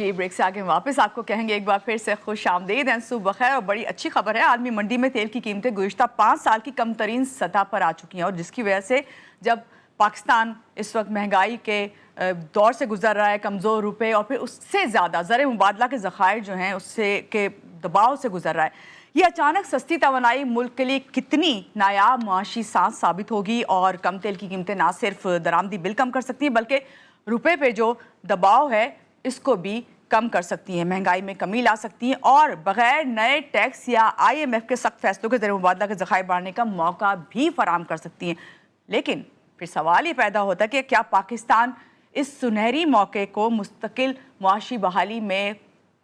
जी, break से आगे वापस आपको कहेंगे एक बार फिर से खुश आमदीद एंड सुबह बखैर। और बड़ी अच्छी खबर है, आलमी मंडी में तेल की कीमतें गुज़िश्ता 5 साल की कम तरीन सतह पर आ चुकी हैं, और जिसकी वजह से जब पाकिस्तान इस वक्त महंगाई के दौर से गुजर रहा है, कमज़ोर रुपए और फिर उससे ज़्यादा ज़र मुबादला के ज़खायर जो हैं उससे के दबाव से गुजर रहा है, ये अचानक सस्ती तवानाई मुल्क के लिए कितनी नायाब मुआशी सांस साबित होगी। और कम तेल की कीमतें ना सिर्फ दरामदी बिल कम कर सकती हैं बल्कि रुपए पे जो दबाव है इसको भी कम कर सकती हैं, महंगाई में कमी ला सकती हैं और बगैर नए टैक्स या IMF के सख्त फैसलों के ज़रिए मुबादला के ज़खायर बढ़ाने का मौका भी फराहम कर सकती हैं। लेकिन फिर सवाल ये पैदा होता है कि क्या पाकिस्तान इस सुनहरी मौके को मुस्तकिल मुआशी बहाली में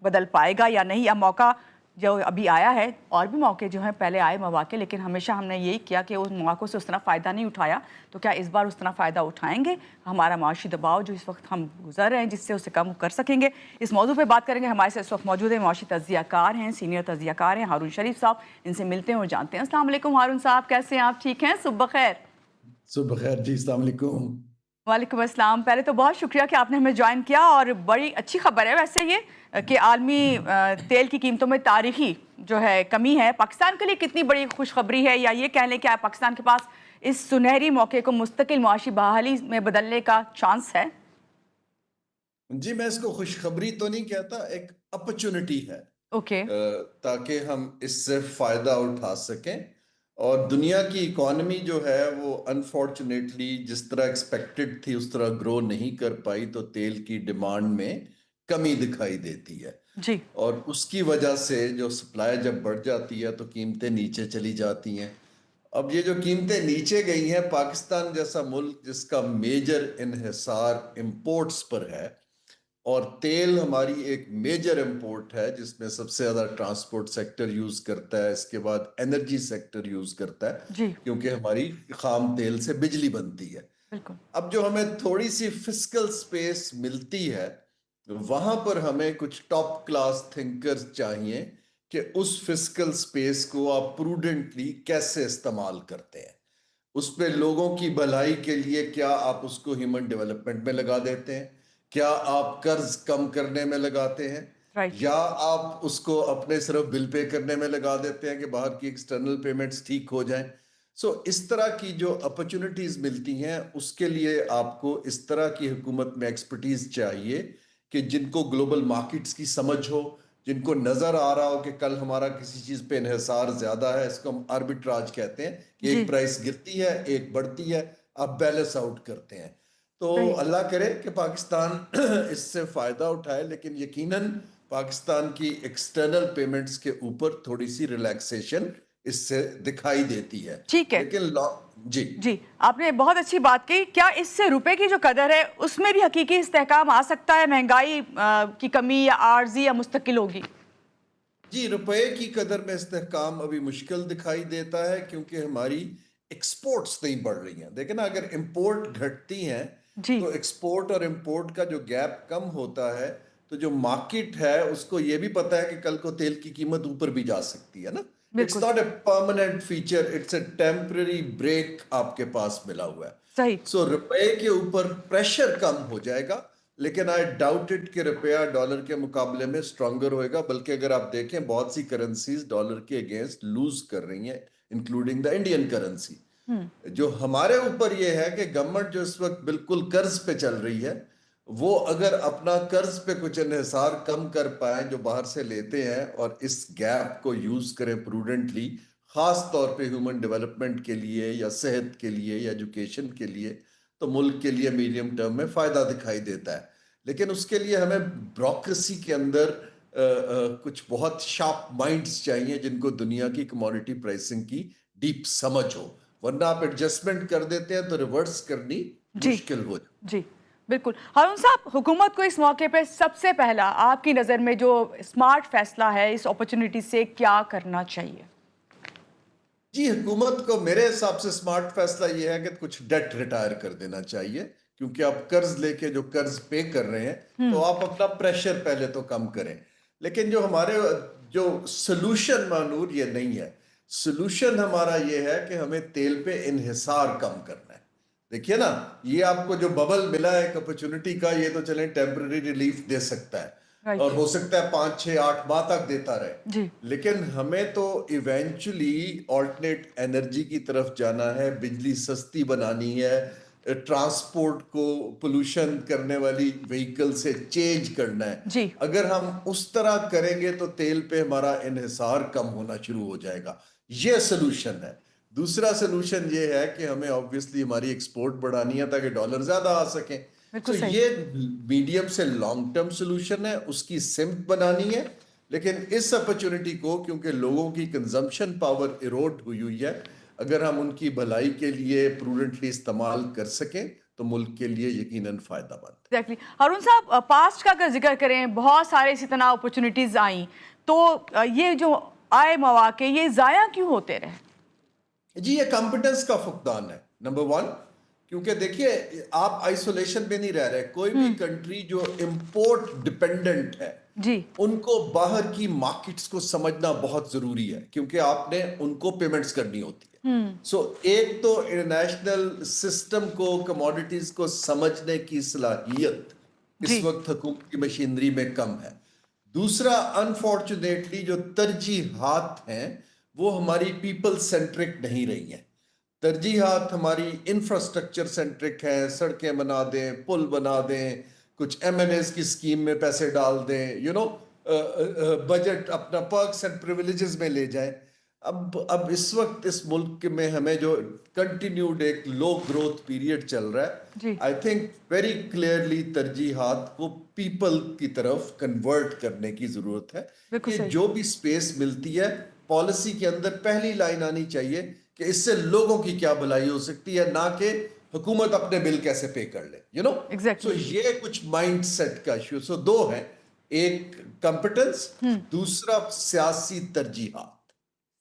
बदल पाएगा या नहीं। या मौका जो अभी आया है, और भी मौके जो हैं पहले आए मौके, लेकिन हमेशा हमने यही किया कि उन मौक़ों से उस तरह फ़ायदा नहीं उठाया, तो क्या इस बार उस तरह फ़ायदा उठाएंगे? हमारा माशी दबाव जो इस वक्त हम गुजर रहे हैं जिससे उसे कम कर सकेंगे, इस मौजू पे बात करेंगे। हमारे साथ इस वक्त मौजूद है माशी तज्ज़ियाकार हैं, सीनियर तज्ज़ियाकार हैं हारून शरीफ साहब। इनसे मिलते हैं और जानते हैं। अस्सलाम वालेकुम हारून साहब, कैसे हैं आप? ठीक हैं? सुबह खैर। सुबह खैर जी, अस्सलाम वालेकुम। वालेकुम अस्सलाम। पहले तो बहुत शुक्रिया कि आपने हमें ज्वाइन किया, और बड़ी अच्छी खबर है वैसे ये कि आलमी तेल की कीमतों में तारीखी जो है कमी है। पाकिस्तान के लिए कितनी बड़ी खुशखबरी है, या ये कह लें कि पाकिस्तान के पास इस सुनहरी मौके को मुस्तकिल मुआशी बहाली में बदलने का चांस है? जी, मैं इसको खुशखबरी तो नहीं कहता, एक अपॉर्चुनिटी है ओके। ताकि हम इससे फायदा उठा सकें। और दुनिया की इकॉनमी जो है वो अनफॉर्चुनेटली जिस तरह एक्सपेक्टेड थी उस तरह ग्रो नहीं कर पाई, तो तेल की डिमांड में कमी दिखाई देती है। जी। और उसकी वजह से जो सप्लाई जब बढ़ जाती है तो कीमतें नीचे चली जाती हैं। अब ये जो कीमतें नीचे गई हैं, पाकिस्तान जैसा मुल्क जिसका मेजर इन्हिसार इंपोर्ट्स पर है, और तेल हमारी एक मेजर इंपोर्ट है जिसमें सबसे ज्यादा ट्रांसपोर्ट सेक्टर यूज करता है, इसके बाद एनर्जी सेक्टर यूज करता है, जी। क्योंकि हमारी खाम तेल से बिजली बनती है। बिल्कुल। अब जो हमें थोड़ी सी फिस्कल स्पेस मिलती है, वहां पर हमें कुछ टॉप क्लास थिंकर्स चाहिए कि उस फिस्कल स्पेस को आप प्रूडेंटली कैसे इस्तेमाल करते हैं। उस पे लोगों की भलाई के लिए क्या आप उसको ह्यूमन डेवलपमेंट में लगा देते हैं, क्या आप कर्ज कम करने में लगाते हैं, राइट। या आप उसको अपने सिर्फ बिल पे करने में लगा देते हैं कि बाहर की एक्सटर्नल पेमेंट्स ठीक हो जाएं। इस तरह की जो अपॉर्चुनिटीज मिलती हैं उसके लिए आपको इस तरह की हुकूमत में एक्सपर्टीज चाहिए कि जिनको ग्लोबल मार्केट्स की समझ हो, जिनको नजर आ रहा हो कि कल हमारा किसी चीज पे इन्हिसार ज्यादा है, इसको हम आर्बिट्राज कहते हैं कि जी। एक प्राइस गिरती है एक बढ़ती है, आप बैलेंस आउट करते हैं। तो सही। अल्लाह करे कि पाकिस्तान इससे फायदा उठाए, लेकिन यकीनन पाकिस्तान की एक्सटर्नल पेमेंट्स के ऊपर थोड़ी सी रिलैक्सेशन इससे दिखाई देती है। ठीक है। लेकिन जी जी, आपने बहुत अच्छी बात की। क्या इससे रुपए की जो कदर है उसमें भी हकीकी इस्तेहकाम आ सकता है? महंगाई की कमी या आर्जी या मुस्तकिल होगी? जी, रुपए की कदर में इस्तेहकाम अभी मुश्किल दिखाई देता है, क्योंकि हमारी एक्सपोर्ट्स नहीं बढ़ रही हैं। देखें ना, अगर इंपोर्ट घटती हैं जी। तो एक्सपोर्ट और इंपोर्ट का जो गैप कम होता है, तो जो मार्केट है उसको ये भी पता है कि कल को तेल की कीमत ऊपर भी जा सकती है ना। इट्स बिल्कुल। Not a permanent feature, it's a temporary break आपके पास मिला हुआ है। सही। रुपए के ऊपर प्रेशर कम हो जाएगा, लेकिन आई डाउट इट कि रुपया डॉलर के मुकाबले में स्ट्रांगर होएगा। बल्कि अगर आप देखें, बहुत सी करेंसीज डॉलर के अगेंस्ट लूज कर रही हैं, इंक्लूडिंग द इंडियन करेंसी। जो हमारे ऊपर ये है कि गवर्नमेंट जो इस वक्त बिल्कुल कर्ज पे चल रही है, वो अगर अपना कर्ज पे कुछ इन्हिसार कम कर पाए जो बाहर से लेते हैं, और इस गैप को यूज करें प्रूडेंटली, खास तौर पे ह्यूमन डेवलपमेंट के लिए या सेहत के लिए या एजुकेशन के लिए, तो मुल्क के लिए मीडियम टर्म में फायदा दिखाई देता है। लेकिन उसके लिए हमें ब्यूरोक्रेसी के अंदर कुछ बहुत शार्प माइंड्स चाहिए जिनको दुनिया की कमोडिटी प्राइसिंग की डीप समझ हो, वरना आप एडजस्टमेंट कर देते हैं तो रिवर्स करनी जी। मुश्किल हो जाए। जी। बिल्कुल। हारून साहब, हुकूमत को इस मौके पे सबसे पहला आपकी नज़र में जो स्मार्ट फैसला है इस अपॉर्चुनिटी से क्या करना चाहिए? जी, हुकूमत को मेरे हिसाब से स्मार्ट फैसला ये है कि कुछ डेट रिटायर कर देना चाहिए, क्योंकि आप कर्ज लेके जो कर्ज पे कर रहे हैं, तो आप अपना प्रेशर पहले तो कम करें। लेकिन जो हमारे जो सोल्यूशन मानूर ये नहीं है। सोल्यूशन हमारा ये है कि हमें तेल पे इन्हिसार कम करना है। देखिए ना, ये आपको जो बबल मिला है एक अपॉर्चुनिटी का, ये तो चले टेम्पररी रिलीफ दे सकता है। राइट। और हो सकता है 5 6 8 माह तक देता रहे, जी। लेकिन हमें तो इवेंचुअली ऑल्टरनेट एनर्जी की तरफ जाना है, बिजली सस्ती बनानी है, ट्रांसपोर्ट को पोल्यूशन करने वाली व्हीकल से चेंज करना है। जी। अगर हम उस तरह करेंगे तो तेल पे हमारा इन्हिसार कम होना शुरू हो जाएगा। ये सोल्यूशन है। दूसरा सोल्यूशन ये है कि हमें ऑब्वियसली हमारी एक्सपोर्ट बढ़ानी है ताकि डॉलर ज्यादा आ सके। बिल्कुल तो सही। ये मीडियम से लॉन्ग टर्म सोल्यूशन है, उसकी सिम्प बनानी है। लेकिन इस अपॉर्चुनिटी को, क्योंकि लोगों की कंजम्पशन पावर इरोड हुई हुई है, अगर हम उनकी भलाई के लिए प्रूडेंटली इस्तेमाल कर सकें तो मुल्क के लिए यकीनन फायदामंद है। एग्जैक्टली। हारून साहब, पास्ट का अगर जिक्र करें, बहुत सारे इसी तरह अपॉर्चुनिटीज आई, तो ये जो आए मौके ये ज़ाया क्यों होते रहे? जी, ये कॉम्पिटेंस का फुकदान है नंबर वन। क्योंकि देखिए, आप आइसोलेशन में नहीं रह रहे। कोई भी कंट्री जो इंपोर्ट डिपेंडेंट है, जी। उनको बाहर की मार्केट्स को समझना बहुत जरूरी है, क्योंकि आपने उनको पेमेंट्स करनी होती है। सो एक तो इंटरनेशनल सिस्टम को, कमोडिटीज को समझने की सलाहियत जी। इस वक्त हुकूमत की मशीनरी में कम है। दूसरा, अनफॉर्चुनेटली जो तरजीहात हैं वो हमारी पीपल सेंट्रिक नहीं रही हैं। तरजीहात हमारी इंफ्रास्ट्रक्चर सेंट्रिक है, सड़कें बना दें, पुल बना दें, कुछ एमएनएस की स्कीम में पैसे डाल दें, बजट अपना पर्क्स एंड प्रिविलेजेस में ले जाएं। अब इस वक्त इस मुल्क में हमें जो कंटिन्यूड एक लो ग्रोथ पीरियड चल रहा है, जी। आई थिंक वेरी क्लियरली तरजीहात को पीपल की तरफ कन्वर्ट करने की जरूरत है। बिल्कुल कि सही। जो भी स्पेस मिलती है पॉलिसी के अंदर, पहली लाइन आनी चाहिए कि इससे लोगों की क्या भलाई हो सकती है, ना कि हुकूमत अपने बिल कैसे पे कर ले, सो एग्जैक्टली। ये कुछ माइंड सेट का इश्यू। सो दो है, एक कॉम्पिटेंस, दूसरा सियासी तरजीहात।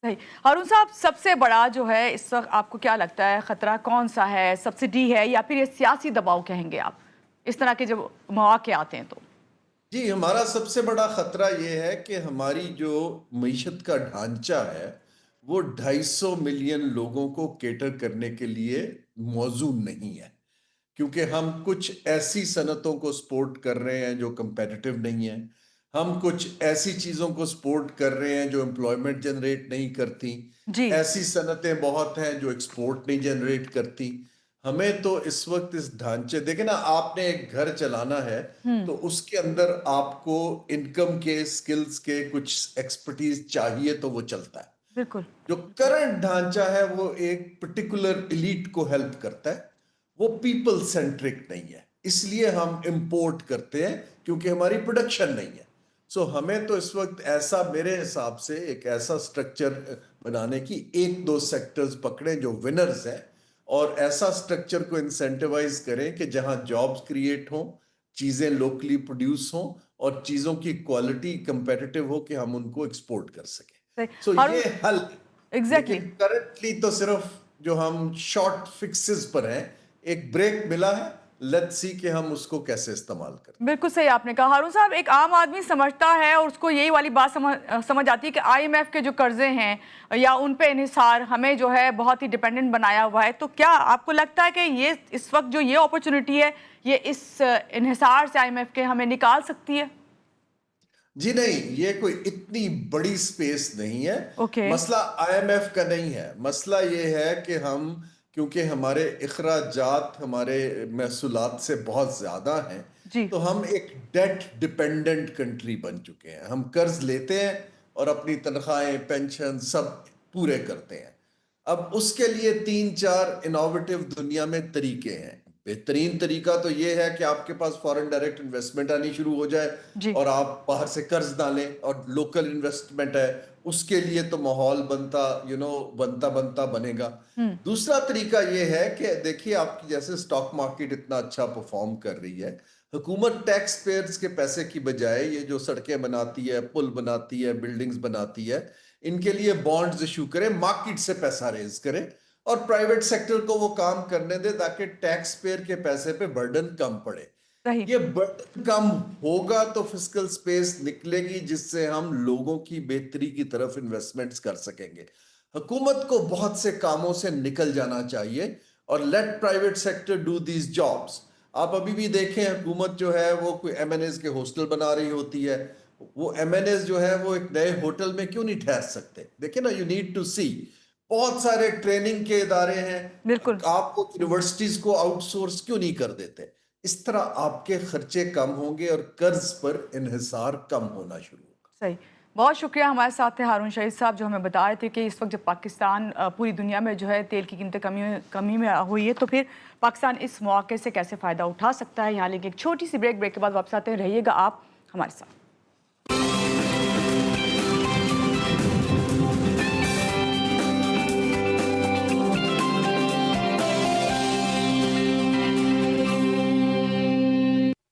सही। हारून साहब, सबसे बड़ा जो है इस वक्त आपको क्या लगता है खतरा कौन सा है? सब्सिडी है या फिर ये सियासी दबाव कहेंगे आप, इस तरह के जब मौके आते हैं तो? जी, हमारा सबसे बड़ा खतरा यह है कि हमारी जो मईशत का ढांचा है वो 250 मिलियन लोगों को केटर करने के लिए मौजूद नहीं है। क्योंकि हम कुछ ऐसी सनतों को सपोर्ट कर रहे हैं जो कंपेटिटिव नहीं है, हम कुछ ऐसी चीज़ों को सपोर्ट कर रहे हैं जो एम्प्लॉयमेंट जनरेट नहीं करती, जी। ऐसी सनतें बहुत हैं जो एक्सपोर्ट नहीं जनरेट करती। हमें तो इस वक्त इस ढांचे, देखे ना, आपने एक घर चलाना है तो उसके अंदर आपको इनकम के, स्किल्स के, कुछ एक्सपर्टीज चाहिए तो वो चलता है। बिल्कुल। जो करंट ढांचा है वो एक पर्टिकुलर एलीट को हेल्प करता है, वो पीपल सेंट्रिक नहीं है। इसलिए हम इंपोर्ट करते हैं क्योंकि हमारी प्रोडक्शन नहीं है। सो हमें तो इस वक्त ऐसा, मेरे हिसाब से एक ऐसा स्ट्रक्चर बनाने की, एक दो सेक्टर्स पकड़ें जो विनर्स हैं, और ऐसा स्ट्रक्चर को इंसेंटिवाइज करें कि जहां जॉब्स क्रिएट हों, चीजें लोकली प्रोड्यूस हों और चीजों की क्वालिटी कंपेटिटिव हो कि हम उनको एक्सपोर्ट कर सकें। सही। सो हारून, ये हल। एग्जैक्टली। लेकिन करंटली तो सिर्फ जो हम शॉर्ट फिक्सेस पर हैं, एक ब्रेक मिला है, लेट्स सी कि हम उसको कैसे इस्तेमाल करें। बिल्कुल सही आपने कहा। हारून साहब, एक आम आदमी समझता है और उसको यही वाली बात समझ आती है कि आईएमएफ के जो कर्जे हैं या उन पे इन्हिसार हमें जो है बहुत ही डिपेंडेंट बनाया हुआ है। तो क्या आपको लगता है कि ये इस वक्त जो ये अपॉर्चुनिटी है, ये इस इन्हिसार से आईएमएफ के हमें निकाल सकती है? जी नहीं, ये कोई इतनी बड़ी स्पेस नहीं है। ओके। मसला आईएमएफ का नहीं है, मसला ये है कि हम, क्योंकि हमारे इखराजात हमारे महसूलात से बहुत ज्यादा हैं, जी। तो हम एक डेट डिपेंडेंट कंट्री बन चुके हैं। हम कर्ज लेते हैं और अपनी तनख्वाहें, पेंशन सब पूरे करते हैं। अब उसके लिए 3 4 इनोवेटिव दुनिया में तरीके हैं। बेहतरीन तरीका तो ये है कि आपके पास फॉरेन डायरेक्ट इन्वेस्टमेंट आनी शुरू हो जाए जी। और आप बाहर से कर्ज डालें, और लोकल इन्वेस्टमेंट है उसके लिए तो माहौल बनता बनता बनता बनेगा। दूसरा तरीका ये है कि देखिए, आपकी जैसे स्टॉक मार्केट इतना अच्छा परफॉर्म कर रही है, हुकूमत टैक्स पेयर्स के पैसे की बजाय ये जो सड़कें बनाती है, पुल बनाती है, बिल्डिंग्स बनाती है, इनके लिए बॉन्ड्स इशू करे, मार्केट से पैसा रेज करे और प्राइवेट सेक्टर को वो काम करने दे ताकि टैक्स पेयर के पैसे पे बर्डन कम पड़े। सही। ये बर्डन कम होगा तो फिस्कल स्पेस निकलेगी जिससे हम लोगों की बेहतरी की तरफ इन्वेस्टमेंट्स कर सकेंगे। हुकूमत को बहुत से कामों से निकल जाना चाहिए और let private sector do these jobs. آپ ابھی بھی دیکھیں حکومت جو ہے وہ کوئی ایم این ایز کے ہاسٹل بنا رہی ہوتی ہے، وہ ایم این ایز جو ہے وہ ایک نئے ہوٹل میں کیوں نہیں ٹھہر سکتے؟ دیکھیں نا، یو نیڈ ٹو سی بہت سارے ٹریننگ کے ادارے ہیں، بالکل آپ وہ یونیورسٹیز کو آؤٹ سورس کیوں نہیں کر دیتے؟ اس طرح آپ کے خرچے کم ہوں گے اور قرض پر انحصار کم ہونا شروع ہوگا۔ صحیح، بہت شکریہ. ہمارے ساتھ تھے ہارون شہید صاحب جو ہمیں بتا رہے تھے کہ اس وقت جب پاکستان پوری دنیا میں جو ہے تیل کی قیمتیں کمی میں ہوئی ہے تو پھر پاکستان اس مواقع سے کیسے فائدہ اٹھا سکتا ہے. یہاں لیکن ایک چھوٹی سی بریک کے بعد واپس آتے ہیں. رہیے گا آپ ہمارے ساتھ.